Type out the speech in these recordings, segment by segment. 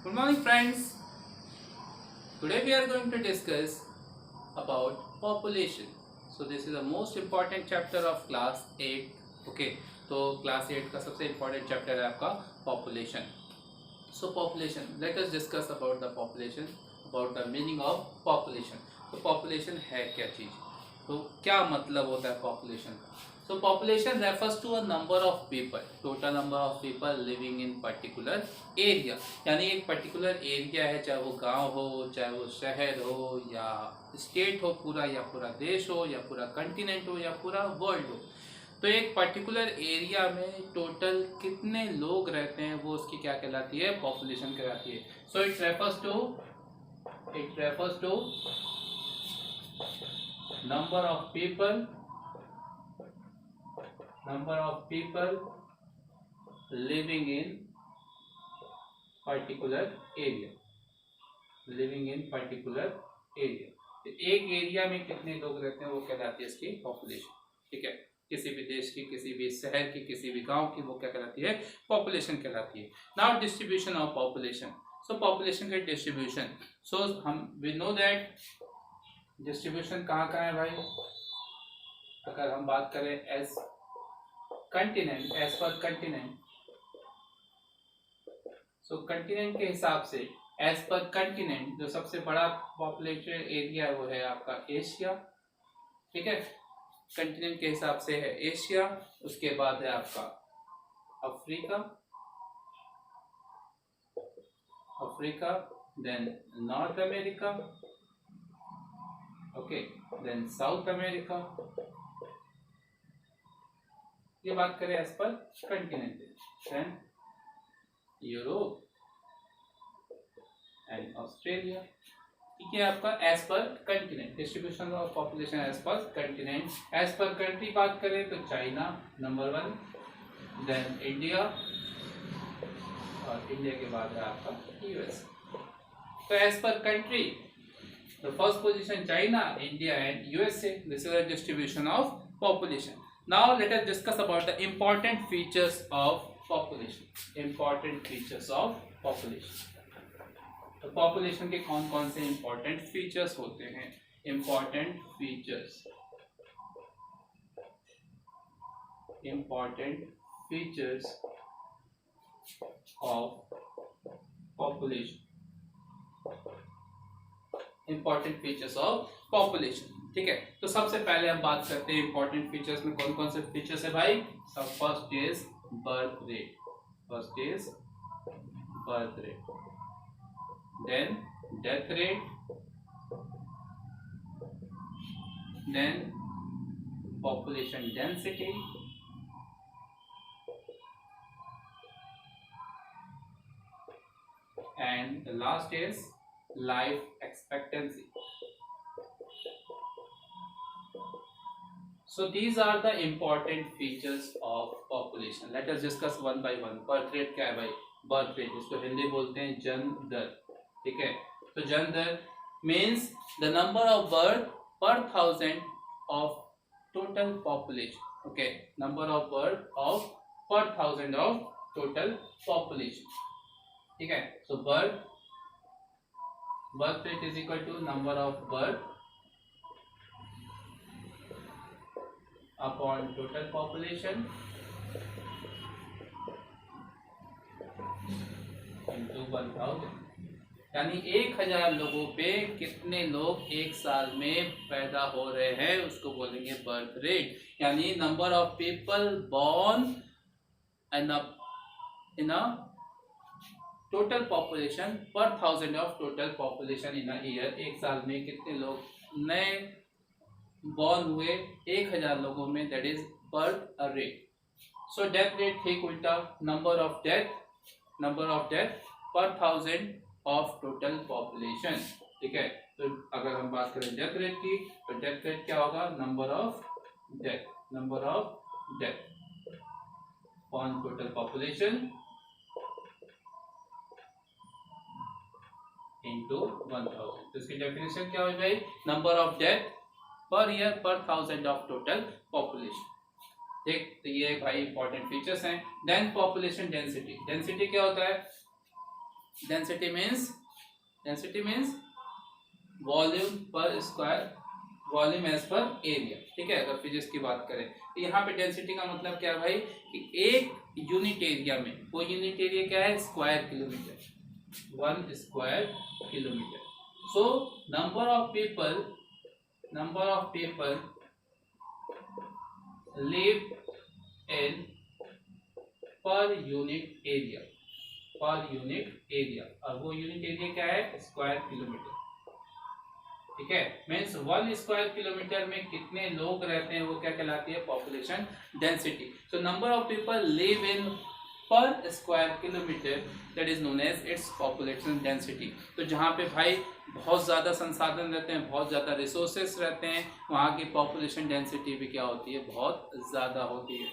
Good morning, friends. Today we are going to discuss about population. So this is the most important chapter of class 8. Okay, तो class 8 का सबसे important chapter है आपका population. So population. Let us discuss about the population, about the meaning of population. तो population है क्या चीज़? तो क्या मतलब होता है population का? So population refers to a number of people, total number of people living in particular area. यानी एक particular area है, चाहे वो गांव हो, चाहे वो शहर हो, या स्टेट हो पूरा, या पूरा देश हो, या पूरा कंटिनेंट हो, या पूरा वर्ल्ड हो. तो एक पर्टिकुलर एरिया में टोटल कितने लोग रहते हैं वो उसकी क्या कहलाती है? पॉपुलेशन कहलाती है. So it refers to number of people living in particular area. तो एक एरिया में कितने लोग रहते हैं वो कहलाती है इसकी पॉपुलेशन. ठीक है, किसी भी देश की, किसी भी शहर की, किसी भी गांव की, वो क्या कहलाती है? पॉपुलेशन कहलाती है. Now distribution of population. So population के डिस्ट्रीब्यूशन. सो हम वी नो दैट डिस्ट्रीब्यूशन कहाँ कहाँ है भाई. अगर हम बात करें एज पर कंटिनेंट, सो कंटिनेंट के हिसाब से एज पर कंटिनेंट जो सबसे बड़ा पॉपुलेटेड एरिया है वो है आपका एशिया. ठीक है, कंटिनेंट के हिसाब से है एशिया. उसके बाद है आपका Africa, then North America, okay, then South America. ये बात करें as per continent. Then Europe and Australia. ठीक है, आपका as per continent distribution of population as per continent. As per country बात करें तो चाइना नंबर 1, देन इंडिया, और इंडिया के बाद है आपका यूएस. तो as per country the first position China, India and USA. This is the distribution of population. Now let us discuss about the important features of population. तो population के कौन कौन से इंपॉर्टेंट फीचर्स होते हैं? Important features of population. Important features of population. ठीक है, तो सबसे पहले हम बात करते हैं इंपॉर्टेंट फीचर्स में कौन कौन से फीचर्स है भाई. सब first is birth rate, then death rate, then population density, and the last is life expectancy. So these are the important features of population. Let us discuss one by one. birth rate क्या है भाई? birth rate इसको हिंदी बोलते हैं जन्म दर. ठीक है, तो जन्म दर means the number of birth per 1000 of total population. Okay, number of birth of per 1000 of total population. ठीक है, so birth rate is equal to number of birth upon total population into 1000. यानी 1000 लोगों पे कितने लोग एक साल में पैदा हो रहे हैं उसको बोलेंगे बर्थ रेट. यानी number of people born in a total population पर 1000 of total population in a year. एक साल में कितने लोग नए बॉर्न हुए 1000 लोगों में, that is birth rate. So death rate ठीक उल्टा, नंबर ऑफ डेथ पर 1000 ऑफ टोटल पॉपुलेशन. ठीक है, तो अगर हम बात करें डेथ रेट की तो डेथ रेट क्या होगा? Number of death on total population into 1000. तो इसकी डेफिनेशन क्या हो भाई? Number of death per year per 1000 of total population. ठीक, तो ये भाई इंपॉर्टेंट फीचर्स हैं. Then population density. क्या होता है? Density means volume per square, volume as per area, ठीक है। अगर फिजिक्स की बात करें तो यहाँ पे डेंसिटी का मतलब क्या है भाई कि एक यूनिट एरिया में, वो यूनिट एरिया क्या है, square kilometre, 1 square kilometre. So number of people live in per unit area, और वो यूनिट एरिया क्या है, स्क्वायर किलोमीटर, ठीक है। मीन्स 1 स्क्वायर किलोमीटर में कितने लोग रहते हैं, वो क्या कहलाती है, population density. So number of people live in per square kilometre, that is known as it's population density. तो जहाँ पे भाई बहुत ज़्यादा संसाधन रहते हैं, बहुत ज़्यादा रिसोर्सेस रहते हैं, वहाँ की पॉपुलेशन डेंसिटी भी क्या होती है, बहुत ज़्यादा होती है,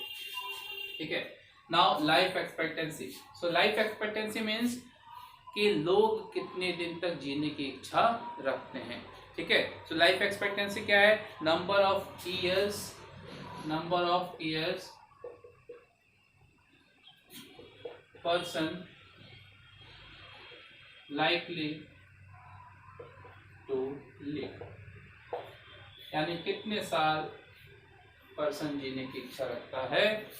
ठीक है। Now life expectancy. So life expectancy means कि लोग कितने दिन तक जीने की इच्छा रखते हैं, ठीक है। सो लाइफ एक्सपेक्टेंसी क्या है, number of years person likely to live, यानी कितने साल पर्सन जीने की इच्छा रखता है,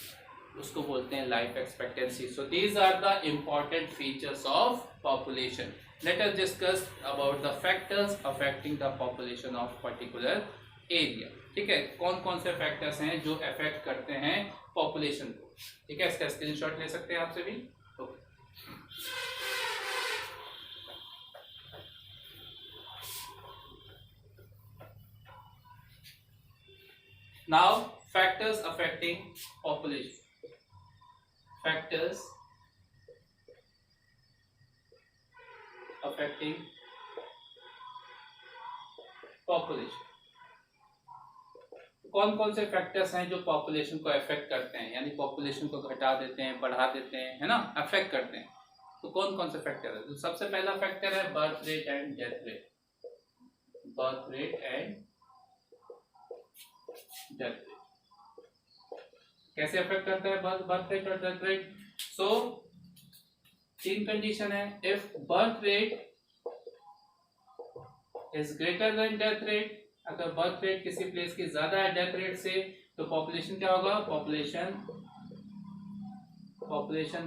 उसको बोलते हैं life expectancy. So these are the important features of population. Let us discuss about the factors affecting the population of particular area, ठीक है। कौन कौन से फैक्टर्स हैं जो अफेक्ट करते हैं पॉपुलेशन को, ठीक है। इसका स्क्रीनशॉट ले सकते हैं आप सभी। Now factors affecting population, factors affecting population. कौन कौन से फैक्टर्स हैं जो पॉपुलेशन को अफेक्ट करते हैं, यानी पॉपुलेशन को घटा देते हैं, बढ़ा देते हैं, है ना, अफेक्ट करते हैं। तो कौन कौन से फैक्टर है, तो सबसे पहला फैक्टर है birth rate and death rate, birth rate and death rate. कैसे अफेक्ट करता है बर्थ रेट और डेथ रेट। सो 3 कंडीशन है, if birth rate is greater than death rate, अगर बर्थ रेट किसी प्लेस की ज्यादा है डेथ रेट से, तो पॉपुलेशन क्या होगा, population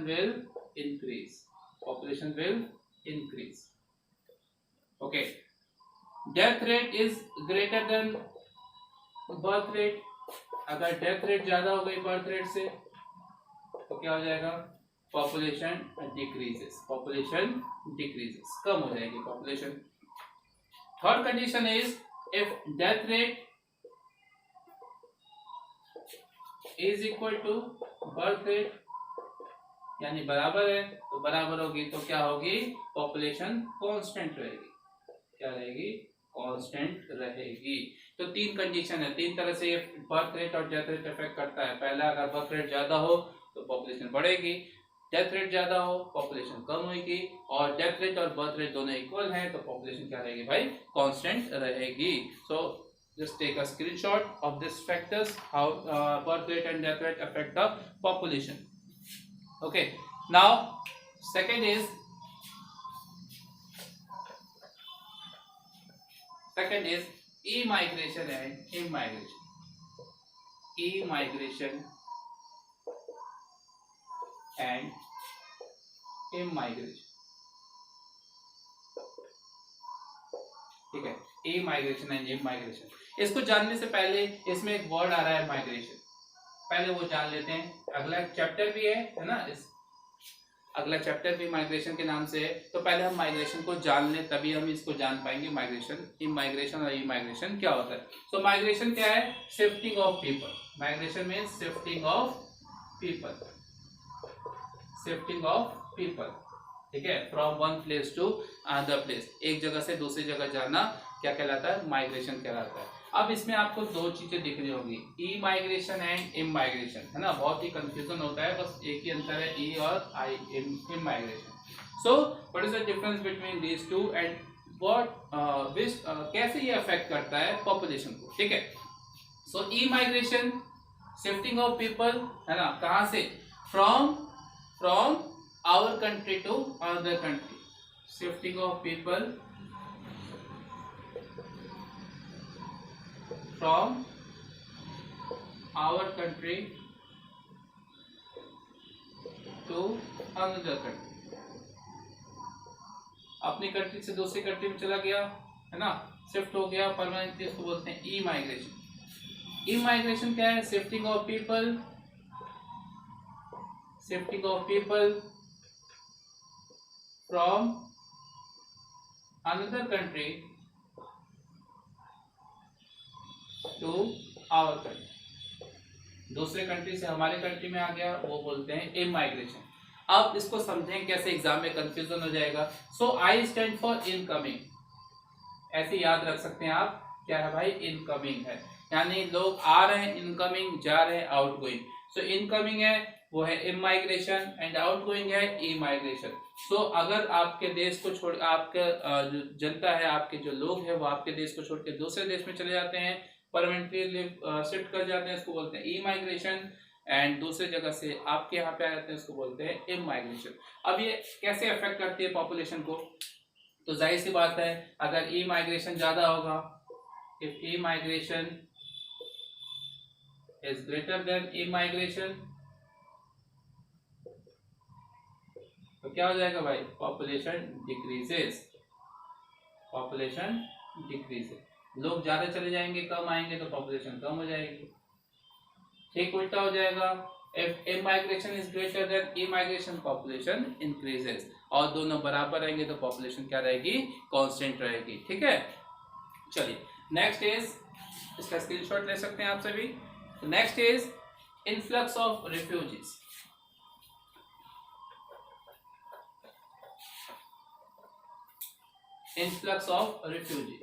will increase, okay. Death rate is greater than birth rate, अगर डेथ रेट ज्यादा हो गई बर्थ रेट से तो क्या हो जाएगा, पॉपुलेशन डिक्रीजेस, कम हो जाएगी population. Third condition is if death rate is equal to birth rate, यानी बराबर है, तो बराबर होगी तो क्या होगी, पॉपुलेशन कांस्टेंट रहेगी, क्या रहेगी, कांस्टेंट रहेगी। तो 3 कंडीशन है, 3 तरह से बर्थ रेट और डेथ रेट इफेक्ट करता है। पहला, अगर बर्थ रेट ज्यादा हो तो पॉपुलेशन बढ़ेगी, डेथ रेट ज्यादा हो पॉपुलेशन कम होगी, और डेथ रेट और बर्थ रेट दोनों इक्वल हैं तो पॉपुलेशन क्या रहेगी भाई, कांस्टेंट रहेगी। So just take a screenshot of this factors, how birth rate and death rate affect the population, okay. Now second is immigration and immigration, ठीक है। immigration and immigration, इसको जानने से पहले इसमें एक वर्ड आ रहा है माइग्रेशन, पहले वो जान लेते हैं। अगला चैप्टर भी है ना, इस अगला चैप्टर भी माइग्रेशन के नाम से है, तो पहले हम माइग्रेशन को जान लें, तभी हम इसको जान पाएंगे माइग्रेशन, इमाइग्रेशन और इमाइग्रेशन क्या होता है। सो माइग्रेशन क्या है, shifting of people, migration means shifting of people, ठीक है, from one place to another place, एक जगह से दूसरी जगह जाना क्या कहलाता है, माइग्रेशन कहलाता है। अब इसमें आपको 2 चीजें दिख रही होगी, ई माइग्रेशन एंड इम माइग्रेशन, है ना, बहुत ही कंफ्यूजन होता है, बस एक ही अंतर है, ई और I, immigration. So what is the difference between these two and what कैसे ये अफेक्ट करता है पॉपुलेशन को, ठीक है। So emigration, shifting of people, है ना, कहाँ से, from our country to another country, shifting of people from our country to another country, अपनी कंट्री से दूसरी कंट्री में चला गया है ना, शिफ्ट हो गया परमानेंटली, इसको बोलते हैं ई माइग्रेशन। ई माइग्रेशन क्या है? Shifting of people from another country to our country, दूसरे कंट्री से हमारे कंट्री में आ गया, वो बोलते हैं इमाइग्रेशन। अब इसको समझें कैसे, एग्जाम में कंफ्यूजन हो जाएगा। सो आई स्टैंड फॉर इनकमिंग, ऐसे याद रख सकते हैं आप, क्या है भाई? इनकमिंग है, यानी लोग आ रहे हैं, इनकमिंग, जा रहे हैं आउटगोइंग। सो इनकमिंग है वो है इमाइग्रेशन एंड आउटगोइंग है इमाइग्रेशन। सो अगर आपके देश को छोड़, आपका जो जनता है, आपके जो लोग हैं वो आपके देश को छोड़ के दूसरे देश में चले जाते हैं, परमानेंटली शिफ्ट कर जाते हैं, इसको बोलते हैं ई माइग्रेशन। एंड दूसरे जगह से आपके यहाँ पे आ जाते हैं, इसको बोलते हैं इमाइग्रेशन। अब ये कैसे अफेक्ट करती है पॉपुलेशन को? तो जाहिर सी बात है, अगर ई माइग्रेशन ज्यादा होगा, if E migration is greater than immigration, तो क्या हो जाएगा भाई? पॉपुलेशन डिक्रीजेस, पॉपुलेशन डिक्रीजेस, लोग ज्यादा चले जाएंगे, कम आएंगे तो पॉपुलेशन कम हो जाएगी। ठीक उल्टा हो जाएगा, if immigration is greater than immigration, population increases, और दोनों बराबर रहेंगे तो पॉपुलेशन क्या रहेगी? कांस्टेंट रहेगी। ठीक है, चलिए नेक्स्ट इज, इसका स्क्रीनशॉट ले सकते हैं आप सभी। तो next is influx of refugees. Influx of refugee,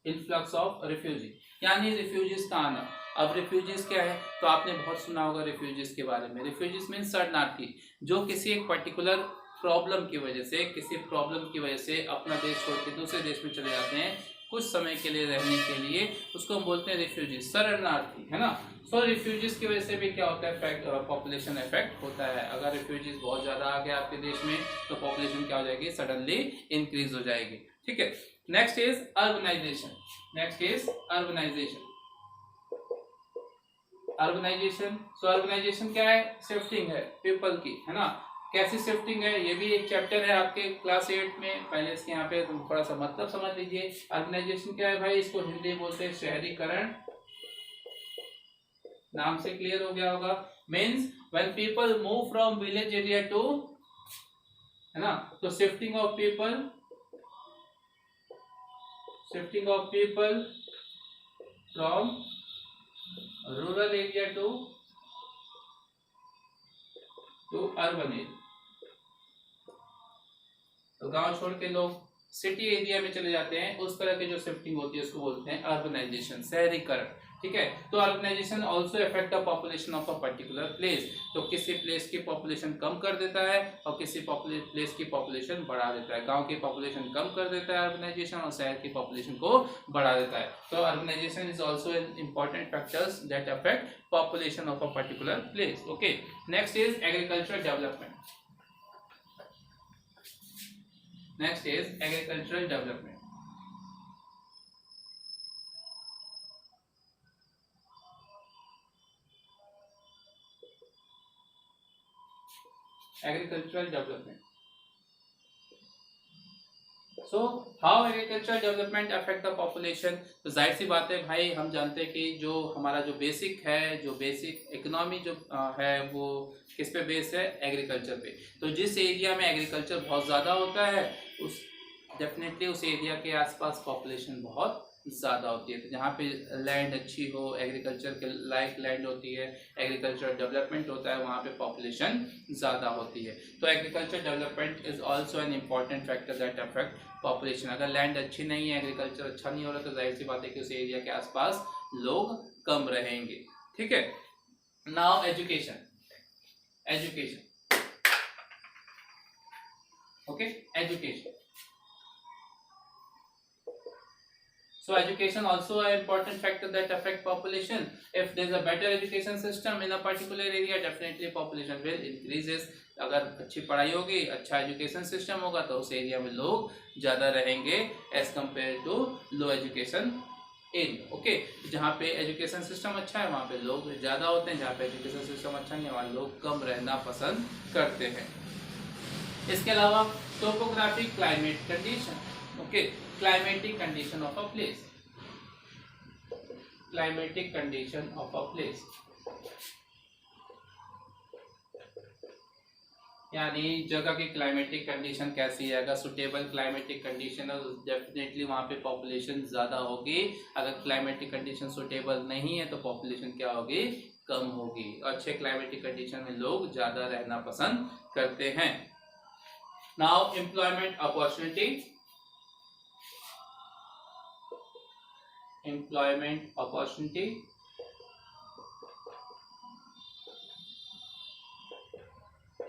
influx of refugee यानी रिफ्यूजीज का आना। अब रिफ्यूजीज क्या है? तो आपने बहुत सुना होगा रिफ्यूजीज के बारे में। रिफ्यूजीज मीन शरणार्थी, जो किसी एक पर्टिकुलर प्रॉब्लम की वजह से, किसी प्रॉब्लम की वजह से अपना देश छोड़ के दूसरे देश में चले जाते हैं कुछ समय के लिए रहने के लिए, उसको हम बोलते हैं रिफ्यूजीज, शरणार्थी, है ना। सो रिफ्यूजीज की वजह से भी क्या होता है? पॉपुलेशन इफेक्ट होता है। अगर रिफ्यूजीज बहुत ज्यादा आ गया आपके देश में तो पॉपुलेशन क्या हो जाएगी? सडनली इंक्रीज हो जाएगी। ठीक है, next is urbanisation. Next is urbanisation. Urbanisation, so urbanisation क्या है? शिफ्टिंग है पीपल की, है ना। कैसी शिफ्टिंग है? ये भी एक चैप्टर है आपके क्लास 8 में, पहले इसके यहाँ पे थोड़ा सा मतलब समझ लीजिए। अर्बनाइजेशन क्या है भाई? इसको हिंदी बोलते हैं शहरीकरण, नाम से क्लियर हो गया होगा। Means when people move from village area to, है ना, तो shifting of people, shifting of people from rural area to urban area, तो गांव छोड़ के लोग सिटी एरिया में चले जाते हैं, उस तरह की जो शिफ्टिंग होती है उसको बोलते हैं अर्बनाइजेशन, शहरीकरण। ठीक है, तो urbanisation also affect the population of a particular place, तो किसी प्लेस की पॉपुलेशन कम कर देता है और किसी प्लेस की पॉपुलेशन बढ़ा देता है। गांव की पॉपुलेशन कम कर देता है अर्बनाइजेशन, और शहर की पॉपुलेशन को बढ़ा देता है। तो urbanisation is also an important factors that affect population of a particular place. Okay, next is agriculture development. Next is agricultural development. Agricultural development, so how agricultural development affect the population. तो जाहिर सी बात है भाई, हम जानते हैं कि जो हमारा जो बेसिक है, जो बेसिक इकोनॉमी जो है वो किस पे बेस है? एग्रीकल्चर पे। तो जिस एरिया में एग्रीकल्चर बहुत ज़्यादा होता है उस डेफिनेटली उस एरिया के आसपास पॉपुलेशन बहुत ज़्यादा होती है। तो जहाँ पे लैंड अच्छी हो, एग्रीकल्चर के लायक लैंड होती है, एग्रीकल्चर डेवलपमेंट होता है, वहाँ पे पॉपुलेशन ज़्यादा होती है। तो agriculture development is also an important factor that affect population. अगर लैंड अच्छी नहीं है, एग्रीकल्चर अच्छा नहीं हो रहा, तो जाहिर सी बात है कि उस एरिया के आसपास लोग कम रहेंगे। ठीक है, now education. Education, okay, education. So education also an important factor that affect population. If there is a better education system in a particular area, definitely population will increases. अगर अच्छी पढ़ाई होगी, अच्छा एजुकेशन सिस्टम होगा तो उस area में लोग ज़्यादा रहेंगे as compare to low education area. Okay, जहाँ पे एजुकेशन सिस्टम अच्छा है वहाँ पे लोग ज़्यादा होते हैं, जहाँ पे एजुकेशन सिस्टम अच्छा नहीं है वहाँ लोग कम रहना पसंद करते हैं. इसके अलावा topographic climate condition. Okay, climatic condition of a place. Climatic condition of a place. यानी जगह की क्लाइमेटिक कंडीशन कैसी है. अगर सुटेबल क्लाइमेटिक कंडीशन है तो डेफिनेटली वहाँ पे पॉपुलेशन ज़्यादा होगी. अगर क्लाइमेटिक कंडीशन सुटेबल नहीं है तो पॉपुलेशन क्या होगी, कम होगी. अच्छे क्लाइमेटिक कंडीशन में लोग ज़्यादा रहना पसंद करते हैं. Now employment opportunity. Employment opportunity.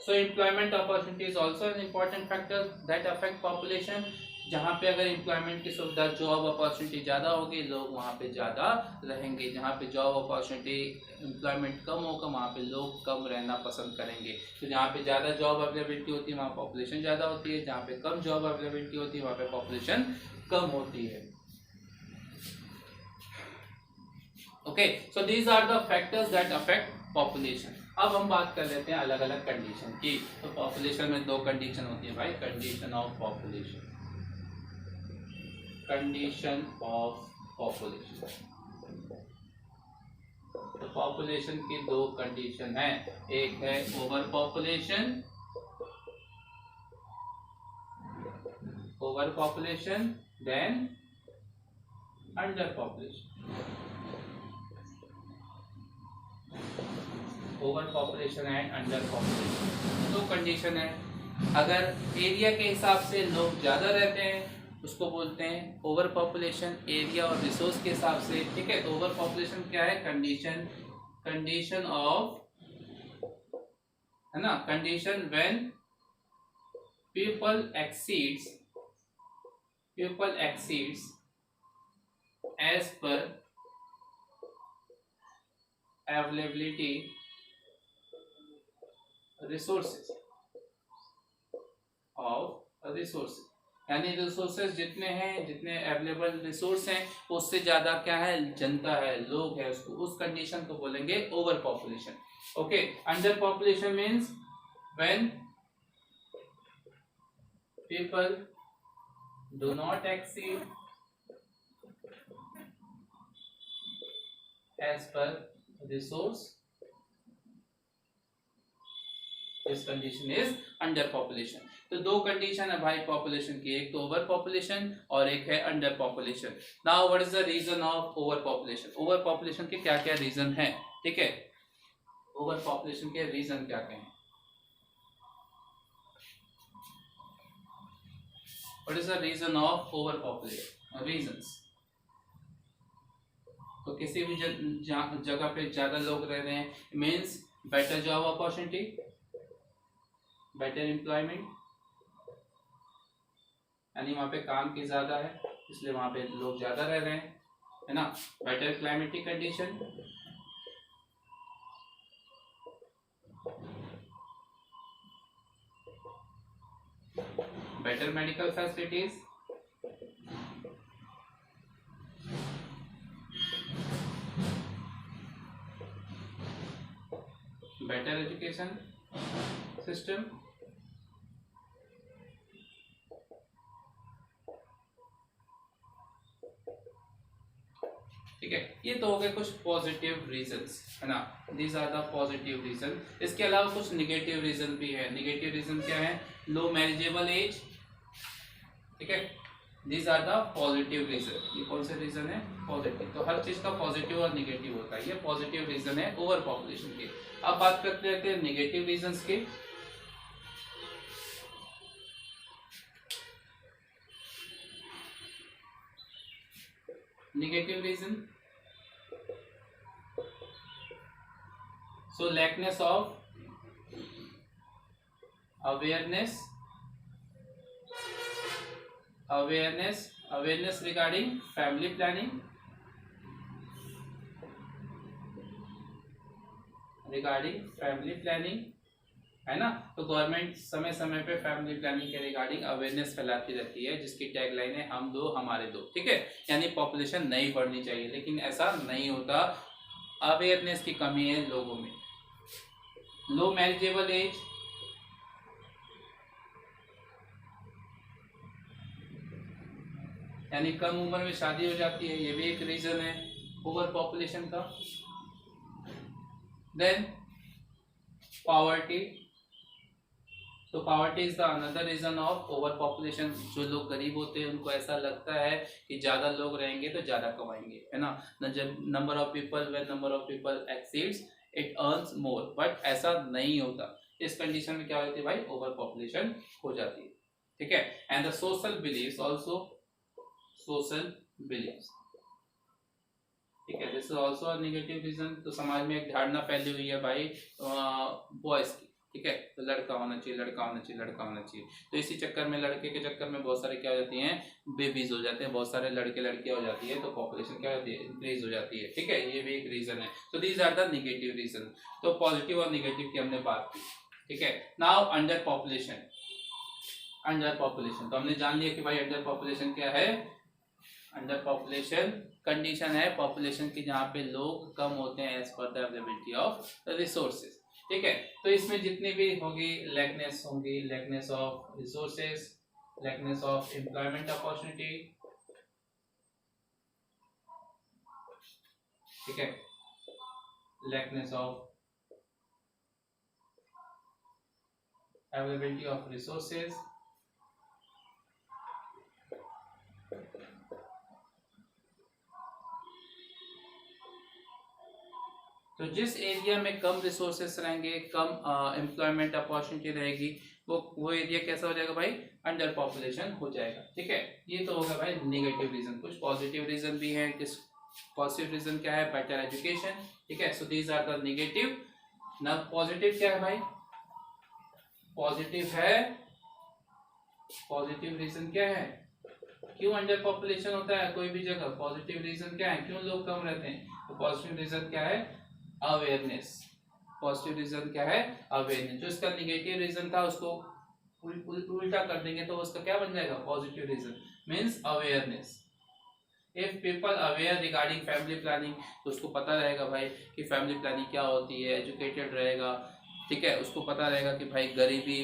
So employment opportunity is also an important factor that affect population. जहाँ पे अगर एम्प्लॉयमेंट की सुविधा, जॉब अपॉर्चुनिटी ज़्यादा होगी, लोग वहाँ पे ज़्यादा रहेंगे. जहाँ पे जॉब अपॉर्चुनिटी, एम्प्लॉयमेंट कम होगा वहाँ पे लोग कम रहना पसंद करेंगे. तो जहाँ पे ज़्यादा जॉब अवेलेबिलिटी होती है वहाँ पॉपुलेशन ज़्यादा होती है, जहाँ पे कम जॉब अवेलेबिलिटी होती है वहाँ पे पॉपुलेशन कम होती है. Okay, so these are the factors that affect population. अब हम बात कर लेते हैं अलग अलग कंडीशन की. तो पॉपुलेशन में दो कंडीशन होती है भाई. Condition of population, condition of population. तो पॉपुलेशन की दो कंडीशन है. एक है over population, over population, then under population. Over population and under population दो कंडीशन है. अगर एरिया के हिसाब से लोग ज़्यादा रहते हैं उसको बोलते हैं ओवर पॉपुलेशन. एरिया और रिसोर्स के हिसाब से, ठीक है. तो ओवर पॉपुलेशन क्या है, कंडीशन, कंडीशन ऑफ, है ना, condition when people exceeds as per availability resources of resources. यानी रिसोर्सेज जितने हैं, जितने अवेलेबल रिसोर्स हैं उससे ज्यादा क्या है, जनता है, लोग है, उसको, उस कंडीशन को बोलेंगे over population. Okay, under population means when people do not exceed as per resource. This condition is under population. तो दो कंडीशन है भाई पॉपुलेशन की, एक तो ओवर पॉपुलेशन और एक है under population. Now what is the reason of over population. Over population के क्या क्या रीजन है, ठीक है. ओवर पॉपुलेशन के रीजन क्या क्या हैं. What is the reason of over population. Reasons. तो किसी भी जगह पे ज्यादा लोग रह रहे हैं means better job opportunity, better employment, यानी वहाँ पे काम की ज्यादा है इसलिए वहाँ पे लोग ज्यादा रह रहे हैं, है ना. Better climatic condition, better medical facilities, better education system, ठीक है. ये तो हो गए कुछ पॉजिटिव रीजंस, है ना. These are the positive reason. इसके अलावा कुछ निगेटिव रीजन भी है. निगेटिव रीजन क्या है, लो मैरिजेबल एज, ठीक है. These are the positive reason. ये कौन से रीजन है, पॉजिटिव. तो हर चीज का पॉजिटिव और निगेटिव होता है. ये पॉजिटिव रीजन है ओवर पॉपुलेशन के. अब बात करते हैं निगेटिव रीजंस के. Negative reason, so lackness of awareness awareness regarding family planning, regarding family planning, है ना। तो गवर्नमेंट समय समय पे फैमिली प्लानिंग के रिगार्डिंग अवेयरनेस फैलाती रहती है, जिसकी टैगलाइन है हम दो हमारे दो, ठीक है। यानी पॉपुलेशन नहीं बढ़नी चाहिए, लेकिन ऐसा नहीं होता, अवेयरनेस की कमी है लोगों में। लो मैरिजेबल एज, यानी कम उम्र में शादी हो जाती है, ये भी एक रीजन है ओवर पॉपुलेशन का। देन पॉवर्टी, तो poverty is the another reason of over population. जो लोग गरीब होते हैं उनको ऐसा लगता है कि ज्यादा लोग रहेंगे तो ज्यादा कमाएंगे, है ना। जब number of people, when number of people exceeds it earns more, but ऐसा नहीं होता। इस कंडीशन में क्या होती है भाई, ओवर पॉपुलेशन हो जाती है, ठीक है। And the social believes also, social believes, ठीक है, this is also a negative reason. तो समाज में एक धारणा फैली हुई है भाई बॉयज की, ठीक है, तो लड़का होना चाहिए, लड़का होना चाहिए, लड़का होना चाहिए। तो इसी चक्कर में, लड़के के चक्कर में बहुत सारे क्या हो जाती हैं, बेबीज हो जाते हैं, बहुत सारे लड़के लड़कियां हो जाती है, तो पॉपुलेशन क्या होती है, इंक्रीज हो जाती है, ठीक है। ये भी एक रीजन है। तो these are the negative reason. तो पॉजिटिव और नेगेटिव की हमने बात की, ठीक है। Now under population, under population तो हमने जान लिया कि भाई अंडर पॉपुलेशन क्या है। अंडर पॉपुलेशन कंडीशन है पॉपुलेशन की जहाँ पे लोग कम होते हैं as per the availability of resources, ठीक है। तो इसमें जितनी भी होगी लैकनेस होंगी, लैकनेस of resources, लैकनेस of employment opportunity, ठीक है, लैकनेस ऑफ अवेलेबिलिटी ऑफ रिसोर्सेज, तो जिस एरिया में कम रिसोर्सेस रहेंगे, कम एम्प्लॉयमेंट अपॉर्चुनिटी रहेगी, वो एरिया कैसा हो जाएगा भाई, अंडर पॉपुलेशन हो जाएगा, ठीक है। ये तो होगा भाई नेगेटिव रीजन। कुछ पॉजिटिव रीजन भी है। किस पॉजिटिव रीजन क्या है, बेटर एजुकेशन, ठीक है। So these are the negative. ना पॉजिटिव क्या है भाई, पॉजिटिव है, पॉजिटिव रीजन क्या है, क्यों अंडर पॉपुलेशन होता है कोई भी जगह, पॉजिटिव रीजन क्या है, क्यों लोग कम रहते हैं। तो पॉजिटिव रीजन क्या है, अवेयरनेस। पॉजिटिव रीजन क्या है, अवेयरनेस। जो इसका नेगेटिव रीजन था उसको उल्टा कर देंगे तो उसका क्या बन जाएगा, positive reason means awareness. If people aware regarding family planning, तो उसको पता रहेगा भाई कि फैमिली प्लानिंग क्या होती है, एजुकेटेड रहेगा, ठीक है। उसको पता रहेगा कि भाई गरीबी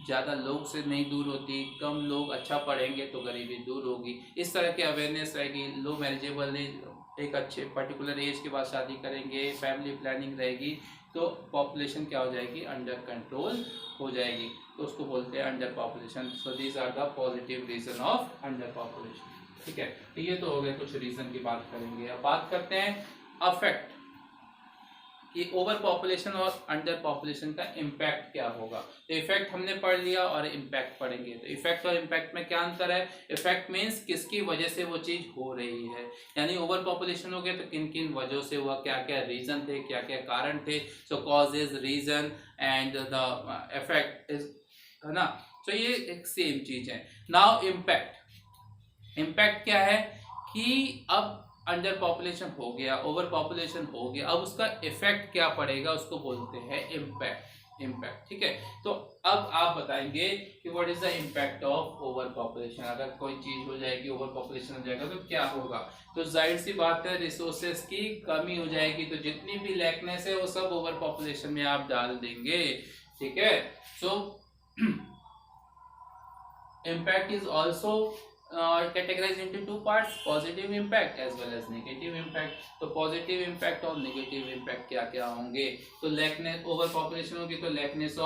ज़्यादा लोग से नहीं दूर होती, कम लोग अच्छा पढ़ेंगे तो गरीबी दूर होगी, इस तरह की अवेयरनेस रहेगी। लो मैरिजेबल एक अच्छे पर्टिकुलर एज के बाद शादी करेंगे, फैमिली प्लानिंग रहेगी, तो पॉपुलेशन क्या हो जाएगी, अंडर कंट्रोल हो जाएगी, तो उसको बोलते हैं under population. So these are the positive reason of under population, ठीक है। तो ये तो हो गए कुछ रीजन की बात करेंगे। अब बात करते हैं अफेक्ट, कि ओवर पॉपुलेशन और अंडर पॉपुलेशन का इम्पैक्ट क्या होगा। तो इफेक्ट हमने पढ़ लिया और इम्पैक्ट पढ़ेंगे। तो इफेक्ट और इम्पैक्ट में क्या अंतर है, इफेक्ट मीन्स किसकी वजह से वो चीज हो रही है, यानी ओवर पॉपुलेशन हो गया तो किन किन वजहों से हुआ, क्या क्या रीजन थे, क्या क्या कारण थे। So cause is reason and the effect is, है ना। तो ये एक सेम चीज है। नाउ इम्पैक्ट, इम्पैक्ट क्या है कि अब अंडर पॉपुलेशन हो गया, ओवर पॉपुलेशन हो गया, अब उसका इफेक्ट क्या पड़ेगा, उसको बोलते हैं इम्पैक्ट, इम्पैक्ट, ठीक है। तो अब आप बताएंगे कि what is the impact of over population. अगर कोई चीज हो जाएगी, ओवर पॉपुलेशन हो जाएगा तो क्या होगा। तो जाहिर सी बात है रिसोर्सेस की कमी हो जाएगी, तो जितनी भी लैकनेस है वो सब ओवर पॉपुलेशन में आप डाल देंगे, ठीक है। सो impact is also categorized into two parts, positive impact as well as negative impact। तो positive impact और negative impact क्या क्या होंगे। तो lackness, over population होगी तो lackness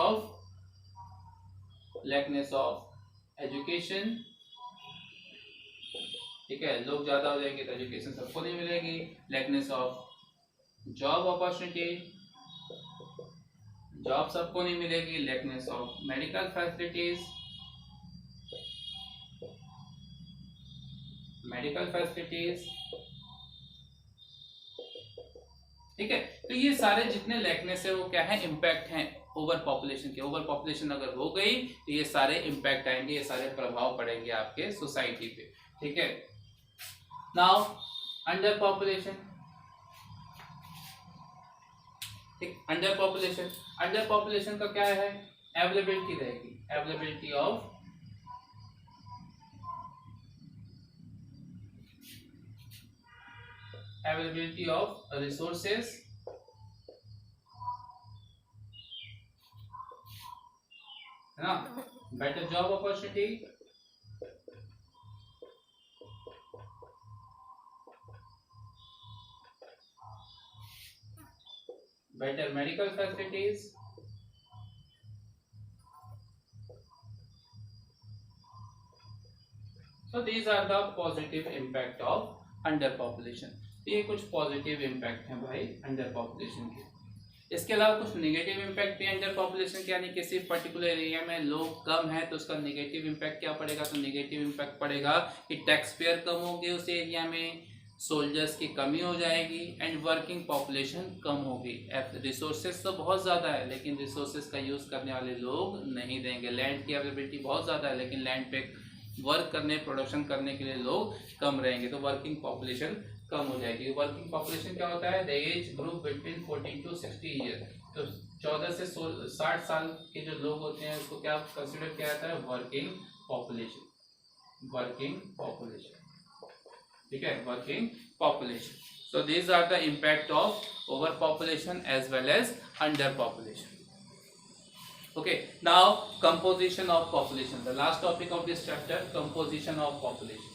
of education, ठीक है, लोग ज्यादा हो जाएंगे तो एजुकेशन सबको नहीं मिलेगी। lackness of job opportunity, job सबको नहीं मिलेगी। lackness of medical facilities, medical facilities, ठीक है। तो ये सारे जितने लैकनेस है वो क्या है, इम्पैक्ट हैं ओवर पॉपुलेशन के। ओवर पॉपुलेशन अगर हो गई तो ये सारे इम्पैक्ट आएंगे, ये सारे प्रभाव पड़ेंगे आपके सोसाइटी पे, ठीक है। नाउ अंडर पॉपुलेशन, ठीक, अंडर पॉपुलेशन का क्या है, अवेलेबिलिटी रहेगी, अवेलेबिलिटी ऑफ रिसोर्सेस, है ना, better job opportunity, better medical facilities, so these are the positive impact of underpopulation। ये कुछ पॉजिटिव इम्पैक्ट हैं भाई अंडर पॉपुलेशन के। इसके अलावा कुछ नेगेटिव इम्पैक्ट भी अंडर पॉपुलेशन के, यानी किसी पर्टिकुलर एरिया में लोग कम हैं तो उसका नेगेटिव इम्पैक्ट क्या पड़ेगा, तो नेगेटिव इम्पैक्ट पड़ेगा कि टैक्स पेयर कम होंगे उस एरिया में, सोल्जर्स की कमी हो जाएगी एंड वर्किंग पॉपुलेशन कम होगी। रिसोर्सेज तो बहुत ज़्यादा है लेकिन रिसोर्सेज का यूज़ करने वाले लोग नहीं देंगे। लैंड की अवेलेबिलिटी बहुत ज़्यादा है लेकिन लैंड पे वर्क करने, प्रोडक्शन करने के लिए लोग कम रहेंगे, तो वर्किंग पॉपुलेशन कम हो जाएगी। वर्किंग पॉपुलेशन क्या होता है, the age group between 14 to 60 year, तो 14 से 60 साल के जो लोग होते हैं उसको क्या कंसिडर किया जाता है, वर्किंग पॉपुलेशन, वर्किंग पॉपुलेशन, ठीक है, working population. So these are the impact of over population as well as under population. Okay, now composition of population, the last topic of this chapter, composition of population।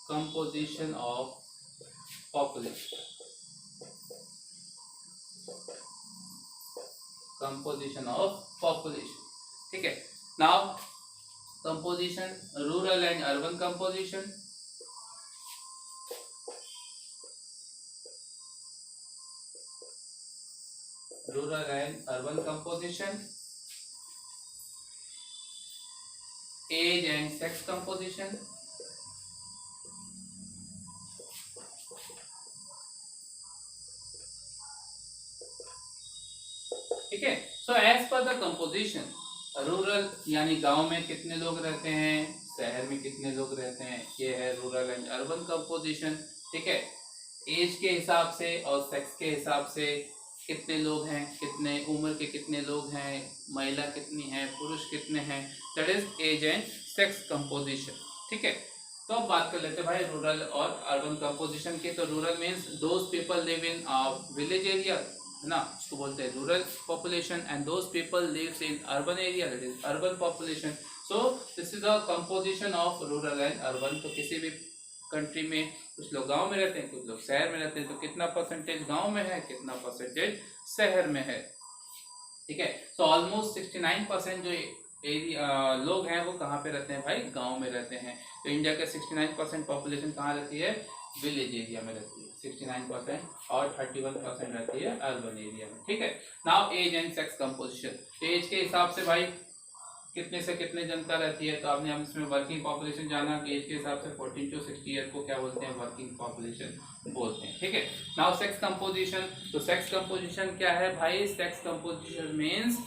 composition of population, composition of population, ठीक है। now composition, rural and urban composition, rural and urban composition, age and sex composition, ठीक है। So as per the composition, rural यानी गांव में कितने लोग रहते हैं, शहर में कितने लोग रहते हैं, ये है रूरल एंड अर्बन कंपोजिशन, ठीक है। एज के हिसाब से और सेक्स के हिसाब से कितने लोग हैं, कितने उम्र के कितने लोग हैं, महिला कितनी है, पुरुष कितने हैं, that is age and sex composition, ठीक है। तो अब बात कर लेते हैं भाई रूरल और अर्बन कंपोजिशन की। तो rural means those people live in village area, है ना, उसको बोलते हैं rural population, and those people lives in urban area, that is urban population. So this is the composition of rural and urban. तो किसी भी कंट्री में कुछ लोग गांव में रहते हैं, कुछ लोग शहर में रहते हैं, तो कितना परसेंटेज गांव में है, कितना परसेंटेज शहर में है, ठीक है। सो ऑलमोस्ट 69% जो एरिया लोग हैं वो कहाँ पे रहते हैं भाई, गांव में रहते हैं। तो इंडिया का 69% पॉपुलेशन कहाँ रहती है, विलेज एरिया में रहती है 69%, और 31% रहती है अर्बन एरिया में, ठीक है। Now age and sex composition, age के हिसाब से भाई कितने से कितने जनता रहती है, तो आपने हम इसमें वर्किंग पॉपुलेशन जाना कि एज के हिसाब से 14 to 60 ईयर को क्या बोलते हैं, वर्किंग पॉपुलेशन बोलते हैं, ठीक है। नाउ सेक्स कंपोजिशन, तो सेक्स कंपोजिशन क्या है भाई, sex composition means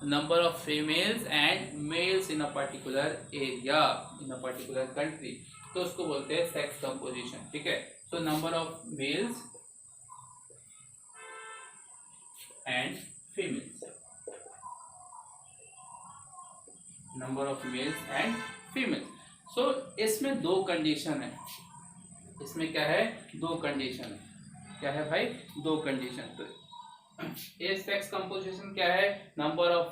number of females and males in a particular area, in a particular country, तो उसको बोलते हैं सेक्स कंपोजिशन, ठीक है। So number of males and females, number of males and females. So इसमें दो कंडीशन है, इसमें क्या है, दो कंडीशन है, क्या है भाई, दो कंडीशन। तो ये सेक्स कंपोजिशन क्या है, नंबर ऑफ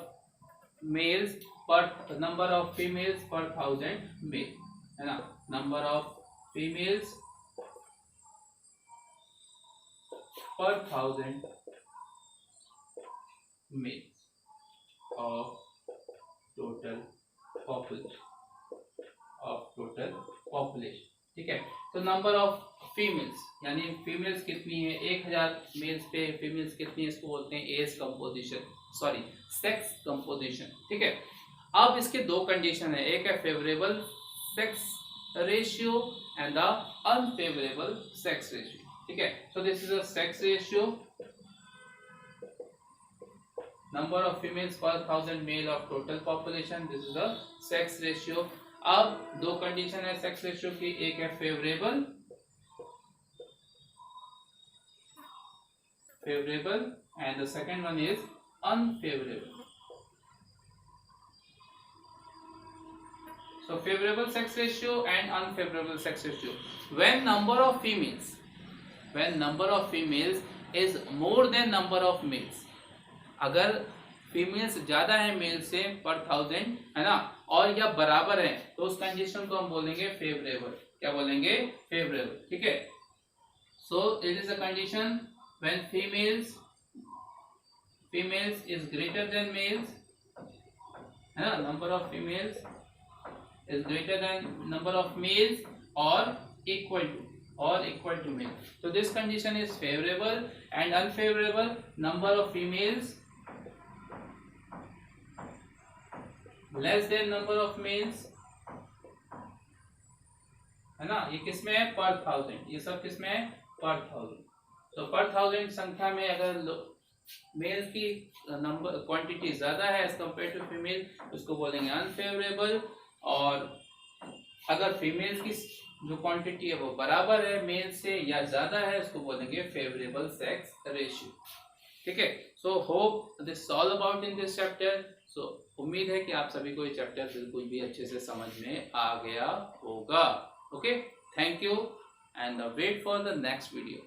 मेल्स पर number of females per 1000 mail, है ना, number of females per 1000 mails of total population, ठीक है। तो नंबर ऑफ फीमेल्स यानी फीमेल्स कितनी है, 1000 मेल्स पे फीमेल्स कितनी है, इसको बोलते हैं age composition, sorry sex composition, ठीक है। अब इसके दो कंडीशन है, एक है favourable sex ratio and the unfavourable sex ratio, ठीक है. So this is a sex ratio, number of females per 1000 male of total population. This is a sex ratio. अब दो कंडीशन है सेक्स रेशियो की, एक है favourable and the second one is unfavorable. So favorable sex ratio and unfavorable sex ratio. When number of females is more than number of males, अगर females ज्यादा है mail से पर 1000 है ना, और या बराबर है, तो उस कंडीशन को हम बोलेंगे फेवरेबल. क्या बोलेंगे? फेवरेबल. ठीक है. So it is a condition when females is greater than males, है ना, number of females is greater than number of males or equal to male. So this condition is favorable. And unfavorable, number of females less than number of males, है ना. ये किसमें है? पर 1000. ये सब किसमें है? पर 1000. तो पर 1000 संख्या में अगर मेल की नंबर क्वांटिटी ज्यादा है एज कम्पेयर टू फीमेल, उसको बोलेंगे अनफेवरेबल. और अगर फीमेल्स की जो क्वांटिटी है वो बराबर है मेल से या ज्यादा है, उसको बोलेंगे फेवरेबल सेक्स रेशियो. ठीक है. So hope this all about in this chapter. So उम्मीद है कि आप सभी को ये चैप्टर बिल्कुल भी अच्छे से समझ में आ गया होगा. Okay, thank you and wait for the next video.